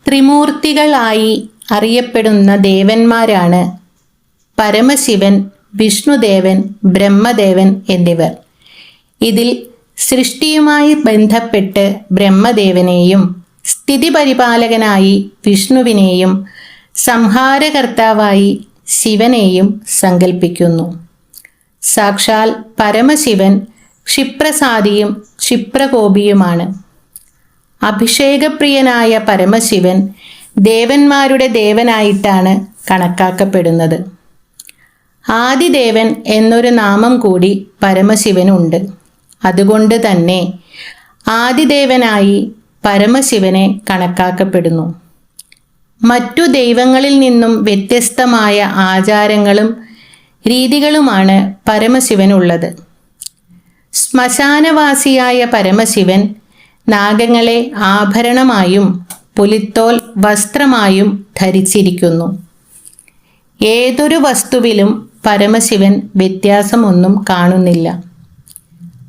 ത്രിമൂർത്തികളായി അറിയപ്പെടുന്ന ദേവന്മാരാണ് പരമശിവൻ, വിഷ്ണുദേവൻ, ബ്രഹ്മദേവൻ എന്നിവർ. ഇതിൽ സൃഷ്ടിയുമായി ബന്ധപ്പെട്ട് ബ്രഹ്മദേവനെയും, സ്ഥിതിപരിപാലകനായി വിഷ്ണുവിനെയും, സംഹാരകർത്താവായി ശിവനെയും സങ്കൽപ്പിക്കുന്നു. സാക്ഷാൽ പരമശിവൻ ക്ഷിപ്രസാദിയും ക്ഷിപ്രകോപിയുമാണ്. അഭിഷേകപ്രിയനായ പരമശിവൻ ദേവന്മാരുടെ ദേവനായിട്ടാണ് കണക്കാക്കപ്പെടുന്നത്. ആദിദേവൻ എന്നൊരു നാമം കൂടി പരമശിവനുണ്ട്. അതുകൊണ്ട് തന്നെ ആദിദേവനായി പരമശിവനെ കണക്കാക്കപ്പെടുന്നു. മറ്റു ദൈവങ്ങളിൽ നിന്നും വ്യത്യസ്തമായ ആചാരങ്ങളും രീതികളുമാണ് പരമശിവനുള്ളത്. ശ്മശാനവാസിയായ പരമശിവൻ നാഗങ്ങളെ ആഭരണമായും പുലിത്തോൽ വസ്ത്രമായും ധരിച്ചിരിക്കുന്നു. ഏതൊരു വസ്തുവിലും പരമശിവൻ വ്യത്യാസമൊന്നും കാണുന്നില്ല.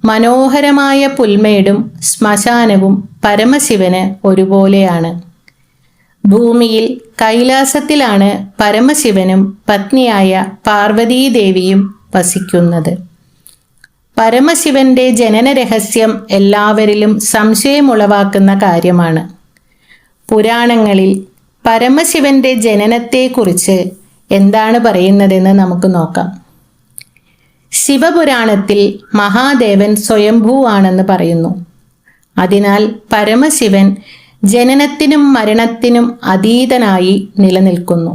മനോഹരമായ പുൽമേടും ശ്മശാനവും പരമശിവന് ഒരുപോലെയാണ്. ഭൂമിയിൽ കൈലാസത്തിലാണ് പരമശിവനും പത്നിയായ പാർവതീദേവിയും വസിക്കുന്നത്. പരമശിവന്റെ ജനന രഹസ്യം എല്ലാവരിലും സംശയമുളവാക്കുന്ന കാര്യമാണ്. പുരാണങ്ങളിൽ പരമശിവന്റെ ജനനത്തെക്കുറിച്ച് എന്താണ് പറയുന്നതെന്ന് നമുക്ക് നോക്കാം. ശിവപുരാണത്തിൽ മഹാദേവൻ സ്വയംഭൂവാണെന്ന് പറയുന്നു. അതിനാൽ പരമശിവൻ ജനനത്തിനും മരണത്തിനും അതീതനായി നിലനിൽക്കുന്നു.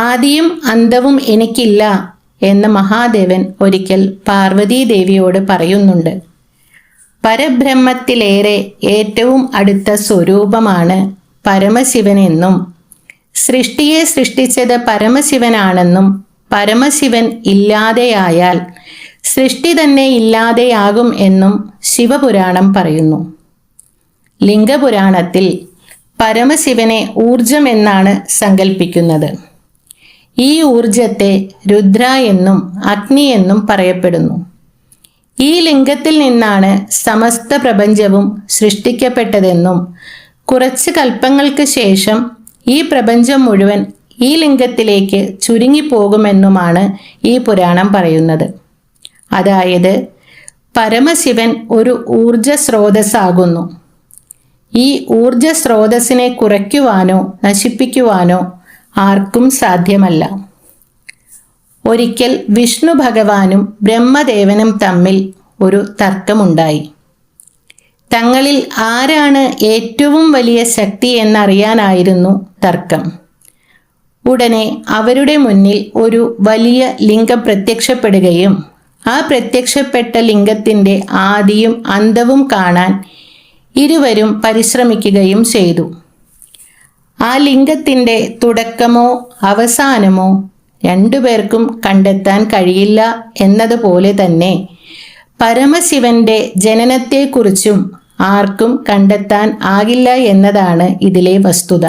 ആദിയും അന്തവും എനിക്കില്ല എന്ന് മഹാദേവൻ ഒരിക്കൽ പാർവതീദേവിയോട് പറയുന്നുണ്ട്. പരബ്രഹ്മത്തിലേറെ ഏറ്റവും അടുത്ത സ്വരൂപമാണ് പരമശിവനെന്നും സൃഷ്ടിയെ സൃഷ്ടിച്ചത് പരമശിവനാണെന്നും പരമശിവൻ ഇല്ലാതെയായാൽ സൃഷ്ടി തന്നെ ഇല്ലാതെയാകും എന്നും ശിവപുരാണം പറയുന്നു. ലിംഗപുരാണത്തിൽ പരമശിവനെ ഊർജം എന്നാണ് സങ്കല്പിക്കുന്നത്. ഈ ഊർജത്തെ രുദ്ര എന്നും അഗ്നി എന്നും പറയപ്പെടുന്നു. ഈ ലിംഗത്തിൽ നിന്നാണ് സമസ്ത പ്രപഞ്ചവും സൃഷ്ടിക്കപ്പെട്ടതെന്നും കുറച്ച് കൽപ്പങ്ങൾക്ക് ശേഷം ഈ പ്രപഞ്ചം മുഴുവൻ ഈ ലിംഗത്തിലേക്ക് ചുരുങ്ങിപ്പോകുമെന്നുമാണ് ഈ പുരാണം പറയുന്നത്. അതായത് പരമശിവൻ ഒരു ഊർജ സ്രോതസ്സാകുന്നു. ഈ ഊർജ സ്രോതസ്സിനെ കുറയ്ക്കുവാനോ നശിപ്പിക്കുവാനോ ആർക്കും സാധ്യമല്ല. ഒരിക്കൽ വിഷ്ണു ഭഗവാനും ബ്രഹ്മദേവനും തമ്മിൽ ഒരു തർക്കമുണ്ടായി. തങ്ങളിൽ ആരാണ് ഏറ്റവും വലിയ ശക്തി എന്നറിയാനായിരുന്നു തർക്കം. ഉടനെ അവരുടെ മുന്നിൽ ഒരു വലിയ ലിംഗം പ്രത്യക്ഷപ്പെടുകയും ആ പ്രത്യക്ഷപ്പെട്ട ലിംഗത്തിൻ്റെ ആദിയും അന്തവും കാണാൻ ഇരുവരും പരിശ്രമിക്കുകയും ചെയ്തു. ആ ലിംഗത്തിൻ്റെ തുടക്കമോ അവസാനമോ രണ്ടുപേർക്കും കണ്ടെത്താൻ കഴിയില്ല എന്നതുപോലെ തന്നെ പരമശിവന്റെ ജനനത്തെക്കുറിച്ചും ആർക്കും കണ്ടെത്താൻ ആകില്ല എന്നതാണ് ഇതിലെ വസ്തുത.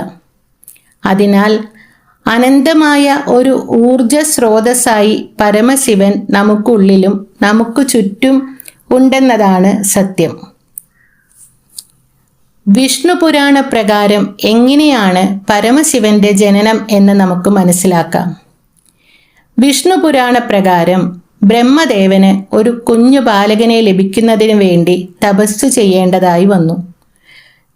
അതിനാൽ അനന്തമായ ഒരു ഊർജ സ്രോതസ്സായി പരമശിവൻ നമുക്കുള്ളിലും നമുക്ക് ചുറ്റും ഉണ്ടെന്നതാണ് സത്യം. വിഷ്ണു പുരാണ പ്രകാരം എങ്ങനെയാണ് പരമശിവന്റെ ജനനം എന്ന് നമുക്ക് മനസ്സിലാക്കാം. വിഷ്ണു പുരാണ പ്രകാരം ബ്രഹ്മദേവന് ഒരു കുഞ്ഞു ബാലകനെ ലഭിക്കുന്നതിന് വേണ്ടി തപസ് ചെയ്യേണ്ടതായി വന്നു.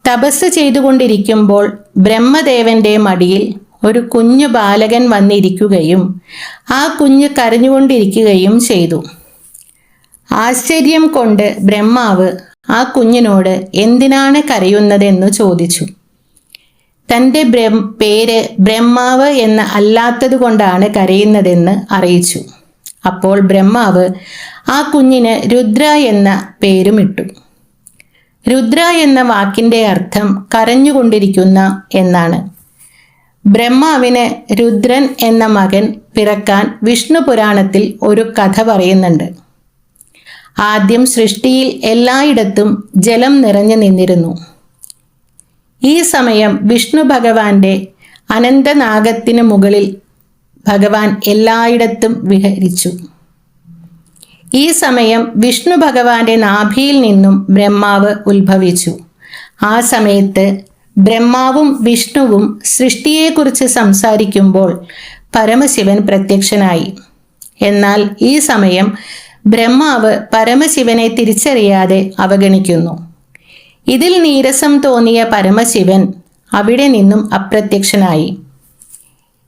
തപസ് ചെയ്തുകൊണ്ടിരിക്കുമ്പോൾ ബ്രഹ്മദേവന്റെ മടിയിൽ ഒരു കുഞ്ഞു ബാലകൻ വന്നിരിക്കുകയും ആ കുഞ്ഞ് കരഞ്ഞുകൊണ്ടിരിക്കുകയും ചെയ്തു. ആശ്ചര്യം കൊണ്ട് ബ്രഹ്മാവ് ആ കുഞ്ഞിനോട് എന്തിനാണ് കരയുന്നതെന്ന് ചോദിച്ചു. തൻ്റെ പേര് ബ്രഹ്മാവ് എന്ന് അല്ലാത്തത് കൊണ്ടാണ് കരയുന്നതെന്ന് അറിയിച്ചു. അപ്പോൾ ബ്രഹ്മാവ് ആ കുഞ്ഞിന് രുദ്ര എന്ന പേരുമിട്ടു. രുദ്ര എന്ന വാക്കിൻ്റെ അർത്ഥം കരഞ്ഞുകൊണ്ടിരിക്കുന്ന എന്നാണ്. ബ്രഹ്മാവിന് രുദ്രൻ എന്ന മകൻ പിറക്കാൻ വിഷ്ണു പുരാണത്തിൽ ഒരു കഥ പറയുന്നുണ്ട്. ആദ്യം സൃഷ്ടിയിൽ എല്ലായിടത്തും ജലം നിറഞ്ഞു നിന്നിരുന്നു. ഈ സമയം വിഷ്ണു ഭഗവാന്റെ അനന്തനാഗത്തിന് മുകളിൽ ഭഗവാൻ എല്ലായിടത്തും വിഹരിച്ചു. ഈ സമയം വിഷ്ണു ഭഗവാന്റെ നാഭിയിൽ നിന്നും ബ്രഹ്മാവ് ഉത്ഭവിച്ചു. ആ സമയത്ത് ബ്രഹ്മാവും വിഷ്ണുവും സൃഷ്ടിയെക്കുറിച്ച് സംസാരിക്കുമ്പോൾ പരമശിവൻ പ്രത്യക്ഷനായി. എന്നാൽ ഈ സമയം ബ്രഹ്മാവ് പരമശിവനെ തിരിച്ചറിയാതെ അവഗണിക്കുന്നു. ഇതിൽ നീരസം തോന്നിയ പരമശിവൻ അവിടെ നിന്നും അപ്രത്യക്ഷനായി.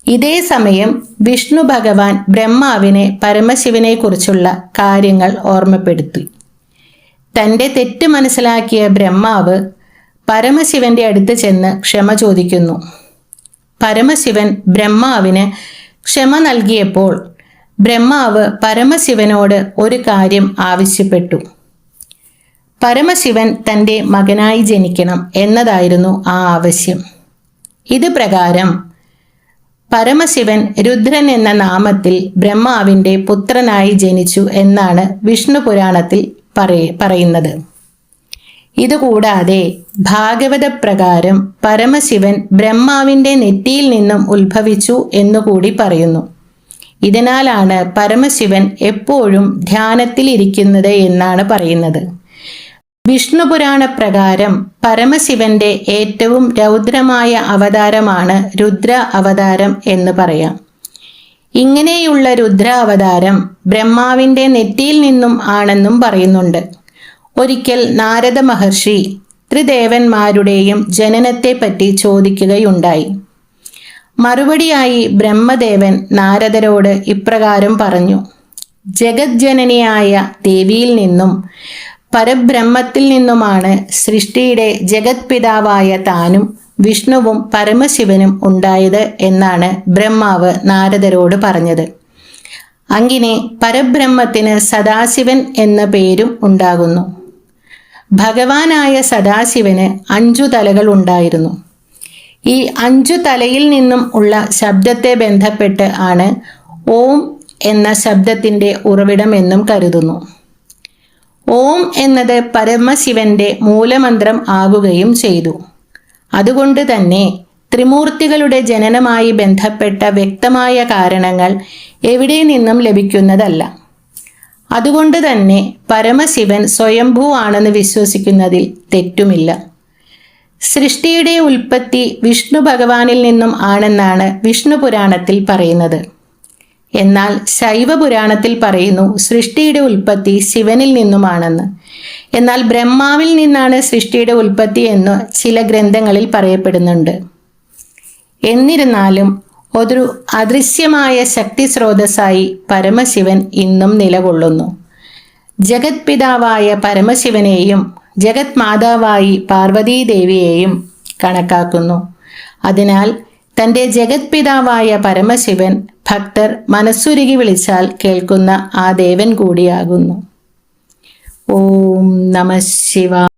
ഇതേ സമയം വിഷ്ണു ഭഗവാൻ ബ്രഹ്മാവിനെ പരമശിവനെ കുറിച്ചുള്ള കാര്യങ്ങൾ ഓർമ്മപ്പെടുത്തി. തൻ്റെ തെറ്റ് മനസ്സിലാക്കിയ ബ്രഹ്മാവ് പരമശിവന്റെ അടുത്ത് ചെന്ന് ക്ഷമ ചോദിക്കുന്നു. പരമശിവൻ ബ്രഹ്മാവിന് ക്ഷമ നൽകിയപ്പോൾ ബ്രഹ്മാവ് പരമശിവനോട് ഒരു കാര്യം ആവശ്യപ്പെട്ടു. പരമശിവൻ തൻ്റെ മകനായി ജനിക്കണം എന്നതായിരുന്നു ആ ആവശ്യം. ഇത് പ്രകാരം പരമശിവൻ രുദ്രൻ എന്ന നാമത്തിൽ ബ്രഹ്മാവിൻ്റെ പുത്രനായി ജനിച്ചു എന്നാണ് വിഷ്ണു പുരാണത്തിൽ പറയുന്നത്. ഇതുകൂടാതെ ഭാഗവത പ്രകാരം പരമശിവൻ ബ്രഹ്മാവിൻ്റെ നെറ്റിയിൽ നിന്നും ഉത്ഭവിച്ചു എന്നുകൂടി പറയുന്നു. ഇതിനാലാണ് പരമശിവൻ എപ്പോഴും ധ്യാനത്തിലിരിക്കുന്നത് എന്നാണ് പറയുന്നത്. വിഷ്ണു പുരാണ പ്രകാരം പരമശിവന്റെ ഏറ്റവും രൗദ്രമായ അവതാരമാണ് രുദ്ര അവതാരം എന്ന് പറയാം. ഇങ്ങനെയുള്ള രുദ്ര അവതാരം ബ്രഹ്മാവിൻ്റെ നെറ്റിയിൽ നിന്നും ആണെന്നും പറയുന്നുണ്ട്. ഒരിക്കൽ നാരദ മഹർഷി ത്രിദേവന്മാരുടെയും ജനനത്തെപ്പറ്റി ചോദിക്കുകയുണ്ടായി. മറുപടിയായി ബ്രഹ്മദേവൻ നാരദരോട് ഇപ്രകാരം പറഞ്ഞു: ജഗജ്ജനനിയായ ദേവിയിൽ നിന്നും പരബ്രഹ്മത്തിൽ നിന്നുമാണ് സൃഷ്ടിയുടെ ജഗത് പിതാവായ താനും വിഷ്ണുവും പരമശിവനും ഉണ്ടായത് എന്നാണ് ബ്രഹ്മാവ് നാരദരോട് പറഞ്ഞത്. അങ്ങനെ പരബ്രഹ്മത്തിന് സദാശിവൻ എന്ന പേരും ഉണ്ടാകുന്നു. ഭഗവാനായ സദാശിവന് 5 തലകൾ ഉണ്ടായിരുന്നു. ഈ 5 തലയിൽ നിന്നും ഉള്ള ശബ്ദത്തെ ബന്ധപ്പെട്ട് ആണ് ഓം എന്ന ശബ്ദത്തിൻ്റെ ഉറവിടം എന്നും കരുതുന്നു. ഓം എന്നത് പരമശിവന്റെ മൂലമന്ത്രം ആകുകയും ചെയ്തു. അതുകൊണ്ട് തന്നെ ത്രിമൂർത്തികളുടെ ജനനമായി ബന്ധപ്പെട്ട വ്യക്തമായ കാരണങ്ങൾ എവിടെ നിന്നും ലഭിക്കുന്നതല്ല. അതുകൊണ്ട് തന്നെ പരമശിവൻ സ്വയംഭൂ ആണെന്ന് വിശ്വസിക്കുന്നതിൽ തെറ്റുമില്ല. സൃഷ്ടിയുടെ ഉൽപ്പത്തി വിഷ്ണു ഭഗവാനിൽ നിന്നും ആണെന്നാണ് വിഷ്ണു പുരാണത്തിൽ പറയുന്നത്. എന്നാൽ ശൈവ പുരാണത്തിൽ പറയുന്നു സൃഷ്ടിയുടെ ഉൽപ്പത്തി ശിവനിൽ നിന്നുമാണെന്ന്. എന്നാൽ ബ്രഹ്മാവിൽ നിന്നാണ് സൃഷ്ടിയുടെ ഉൽപ്പത്തി എന്ന് ചില ഗ്രന്ഥങ്ങളിൽ പറയപ്പെടുന്നുണ്ട്. എന്നിരുന്നാലും ഒരു അദൃശ്യമായ ശക്തി സ്രോതസ്സായി പരമശിവൻ ഇന്നും നിലകൊള്ളുന്നു. ജഗത് പിതാവായ പരമശിവനെയും ജഗത് മാതാവായി പാർവതീദേവിയെയും കണക്കാക്കുന്നു. അതിനാൽ തൻ്റെ ജഗത് പിതാവായ പരമശിവൻ ഭക്തർ മനസ്സുരുകി വിളിച്ചാൽ കേൾക്കുന്ന ആ ദേവൻ കൂടിയാകുന്നു. ഓം നമഃ ശിവായ.